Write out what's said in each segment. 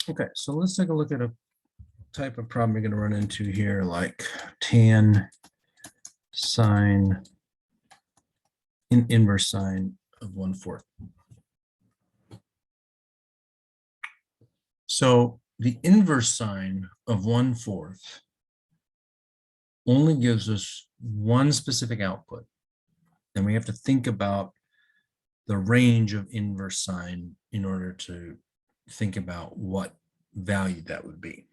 Okay, so let's take a look at a type of problem you're going to run into here, like tan sine inverse sine of 1/4. So the inverse sine of 1/4 only gives us one specific output. And we have to think about the range of inverse sine in order to think about what value that would be.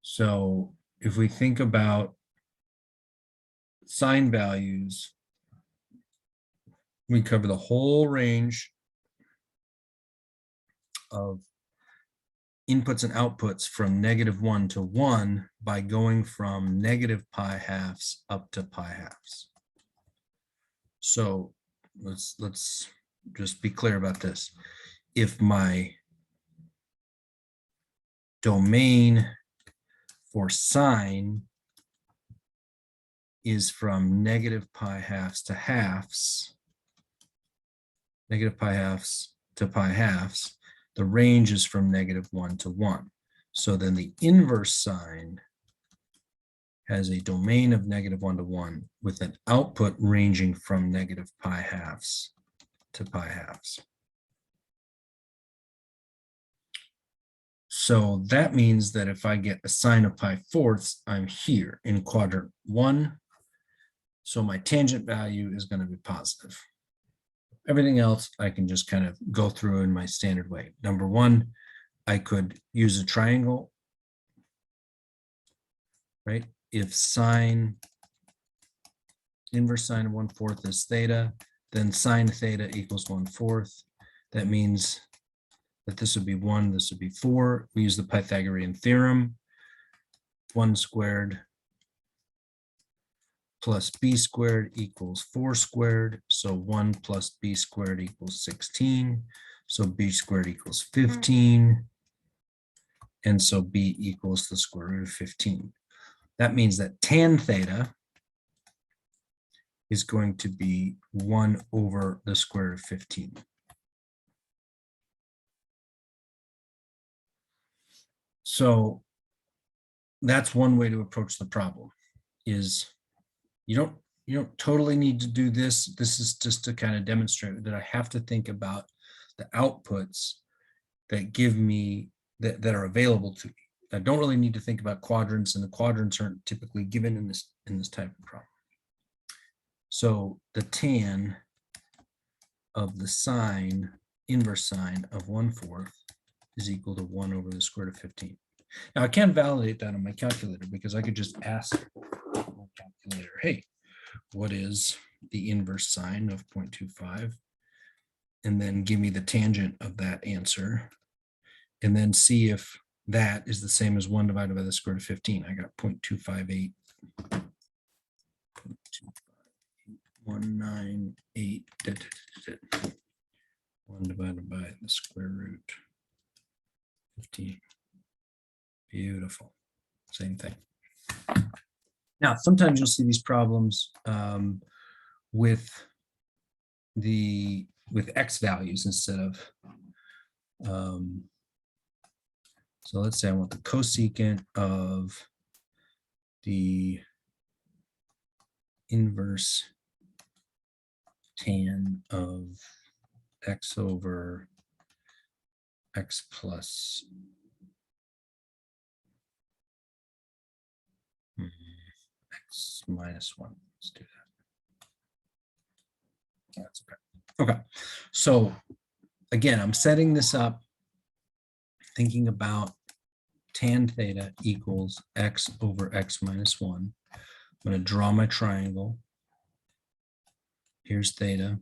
So if we think about sine values, we cover the whole range of inputs and outputs from -1 to 1 by going from -π/2 up to π/2. So let's just be clear about this. If my domain for sine is from -π/2 to halves, -π/2 to π/2, the range is from -1 to 1. So then the inverse sine has a domain of -1 to 1 with an output ranging from -π/2 to π/2. So that means that if I get a sine of π/4, I'm here in quadrant 1. So my tangent value is going to be positive. Everything else I can just kind of go through in my standard way. Number one, I could use a triangle, right? If sine, inverse sine of 1/4 is theta, then sine theta equals 1/4. That means that this would be 1, this would be 4. We use the Pythagorean theorem. 1 squared plus b squared equals 4 squared. So 1 plus b squared equals 16. So b squared equals 15. And so b equals the square root of 15. That means that tan theta is going to be 1 over the square root of 15. So that's one way to approach the problem, is you don't totally need to do this. This is just to kind of demonstrate that I have to think about the outputs that give me that are available to me. I don't really need to think about quadrants, and the quadrants aren't typically given in this type of problem. So the tan of the sine, inverse sine of 1/4 is equal to 1 over the square root of 15. Now I can validate that on my calculator, because I could just ask my calculator, hey, what is the inverse sine of 0.25? And then give me the tangent of that answer, and then see if that is the same as 1 divided by the square root of 15. I got 0.258. 198. 1 divided by the square root 15. Beautiful. Same thing. Now, sometimes you'll see these problems with x values instead of. So let's say I want the cosecant of the inverse tan of x over x plus x minus 1. Let's do that. That's okay. Okay. So again, I'm setting this up thinking about tan theta equals x over x minus 1. I'm going to draw my triangle. Here's theta.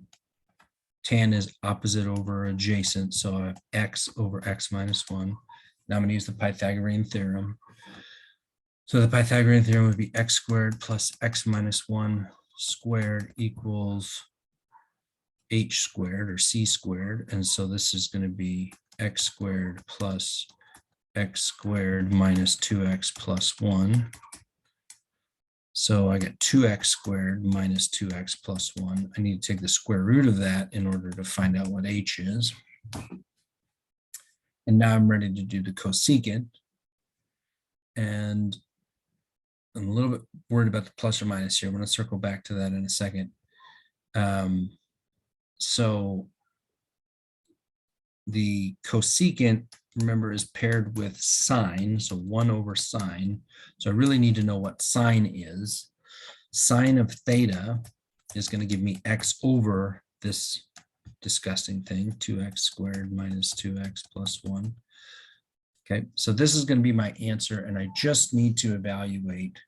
Tan is opposite over adjacent, so I have x over x minus 1. Now I'm going to use the Pythagorean theorem. So the Pythagorean theorem would be x squared plus x minus 1 squared equals h squared, or c squared. And so this is going to be x squared plus x squared minus 2x plus 1. So I get 2x squared minus 2x plus 1. I need to take the square root of that in order to find out what h is. And now I'm ready to do the cosecant. And I'm a little bit worried about the plus or minus here. I'm going to circle back to that in a second. So the cosecant, remember, is paired with sine, so 1 over sine. So I really need to know what sine is. Sine of theta is going to give me x over this disgusting thing, 2x squared minus 2x plus 1. Okay, so this is going to be my answer, and I just need to evaluate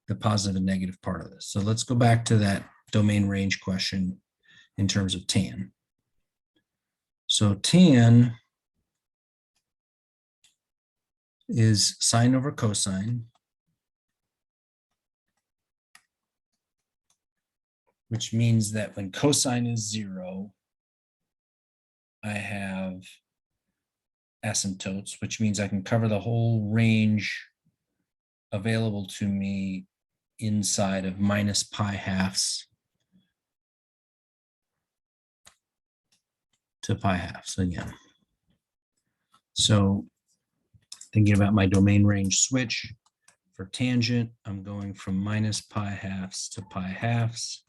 the positive and negative part of this. So let's go back to that domain range question in terms of tan. So tan is sine over cosine, which means that when cosine is 0, I have asymptotes, which means I can cover the whole range available to me inside of minus pi halves to pi halves again. So thinking about my domain range switch for tangent, I'm going from minus pi halves to pi halves.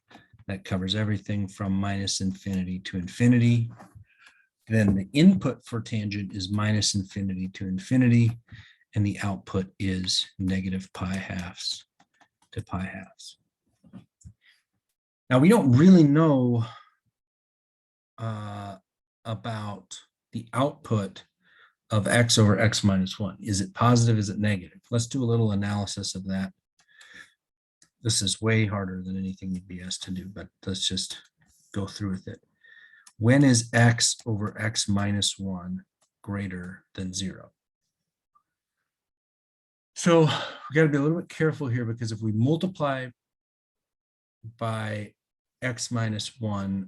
That covers everything from minus infinity to infinity. Then the input for tangent is minus infinity to infinity, and the output is negative pi halves to pi halves. Now, we don't really know about the output of x over x minus 1. Is it positive? Is it negative? Let's do a little analysis of that. This is way harder than anything you'd be asked to do, but let's just go through with it. When is x over x minus 1 greater than 0? So we got to be a little bit careful here, because if we multiply by x minus 1,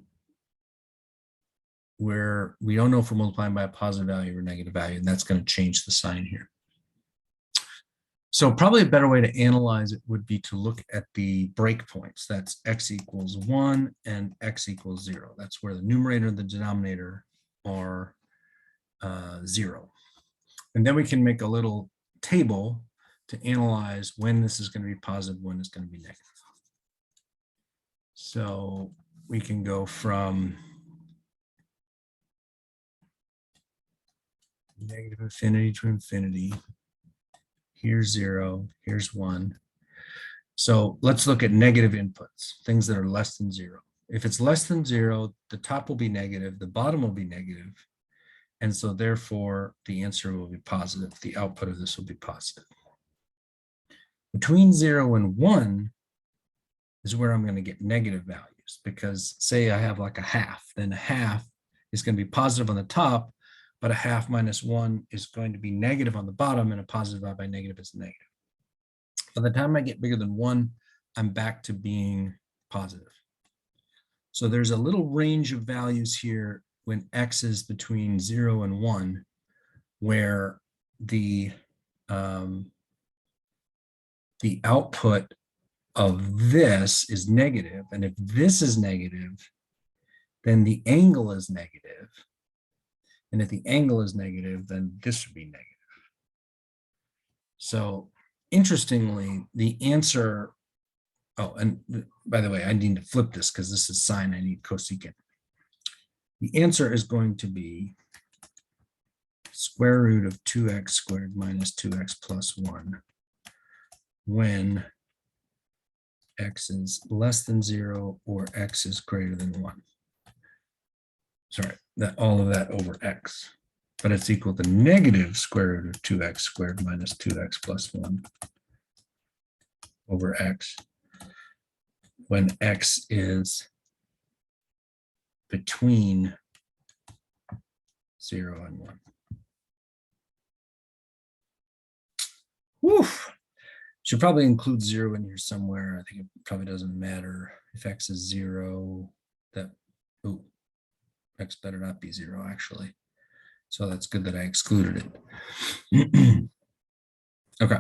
where we don't know if we're multiplying by a positive value or negative value, and that's going to change the sign here. So probably a better way to analyze it would be to look at the breakpoints. That's x equals 1 and x equals 0. That's where the numerator and the denominator are 0. And then we can make a little table to analyze when this is going to be positive, when it's going to be negative. So we can go from negative infinity to infinity. Here's 0, here's 1. So let's look at negative inputs, things that are less than 0. If it's less than 0, the top will be negative, the bottom will be negative, and so therefore the answer will be positive. The output of this will be positive. Between 0 and 1 is where I'm going to get negative values, because say I have like a half, then a half is going to be positive on the top, but a half minus 1 is going to be negative on the bottom, and a positive divided by negative is negative. By the time I get bigger than 1, I'm back to being positive. So there's a little range of values here when x is between 0 and 1, where the output of this is negative. And if this is negative, then the angle is negative. And if the angle is negative, then this would be negative. So interestingly, the answer, oh, and by the way, I need to flip this because this is sine, I need cosecant. The answer is going to be square root of 2x squared minus 2x plus 1 when x is less than 0 or x is greater than 1. Sorry, that all of that over x, but it's equal to negative square root of 2x squared minus 2x plus 1 over x when x is between 0 and 1. Woof. Should probably include 0 in here somewhere. I think it probably doesn't matter. If x is 0, that, ooh, x better not be 0 actually. So that's good that I excluded it. Okay.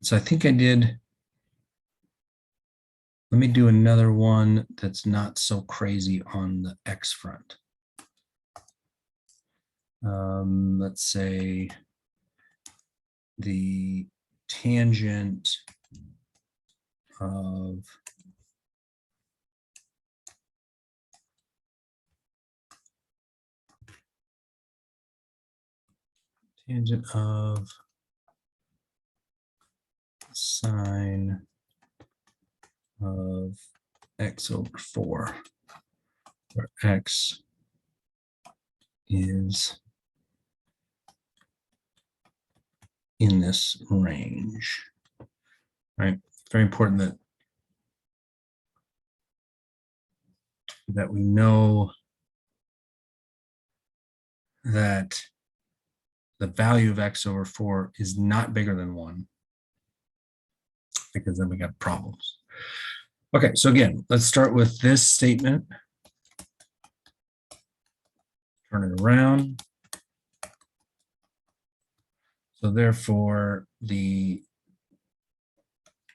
So I think I did Let me do another one that's not so crazy on the X front. Let's say the tangent of sine of x over 4, where x is in this range, right? Very important that we know that the value of x over 4 is not bigger than 1, because then we got problems. Okay, so again, let's start with this statement. Turn it around. So therefore, the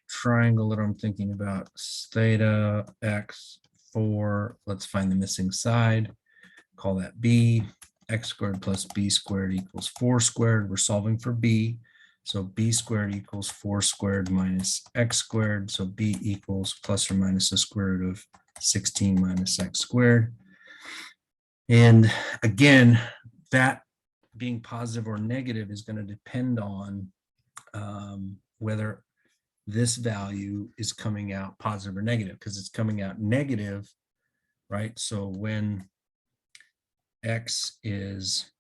triangle that I'm thinking about is theta x 4. Let's find the missing side. Call that b. X squared plus b squared equals 4 squared. We're solving for b. So b squared equals 4 squared minus x squared. So b equals plus or minus the square root of 16 minus x squared. And again, that being positive or negative is going to depend on whether this value is coming out positive or negative, because it's coming out negative, right? So when x is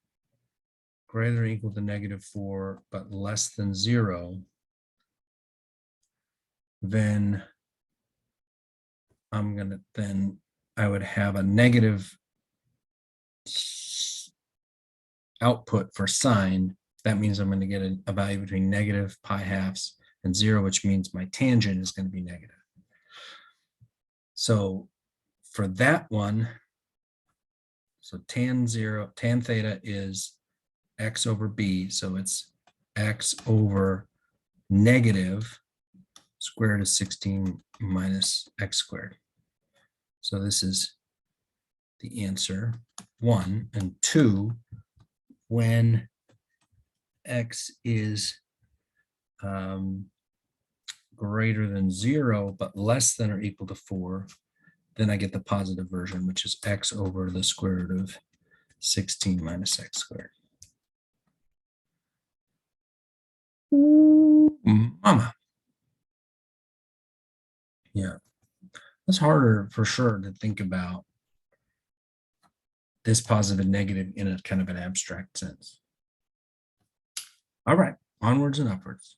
greater than or equal to -4, but less than 0, then I would have a negative output for sine. That means I'm going to get a value between negative pi halves and 0, which means my tangent is going to be negative. So for that one, so tan theta is x over b, so it's x over negative square root of 16 minus x squared. So this is the answer 1. And 2, when x is greater than 0 but less than or equal to 4, then I get the positive version, which is x over the square root of 16 minus x squared. Mama. Yeah, it's harder for sure to think about this positive and negative in a kind of an abstract sense. All right, onwards and upwards.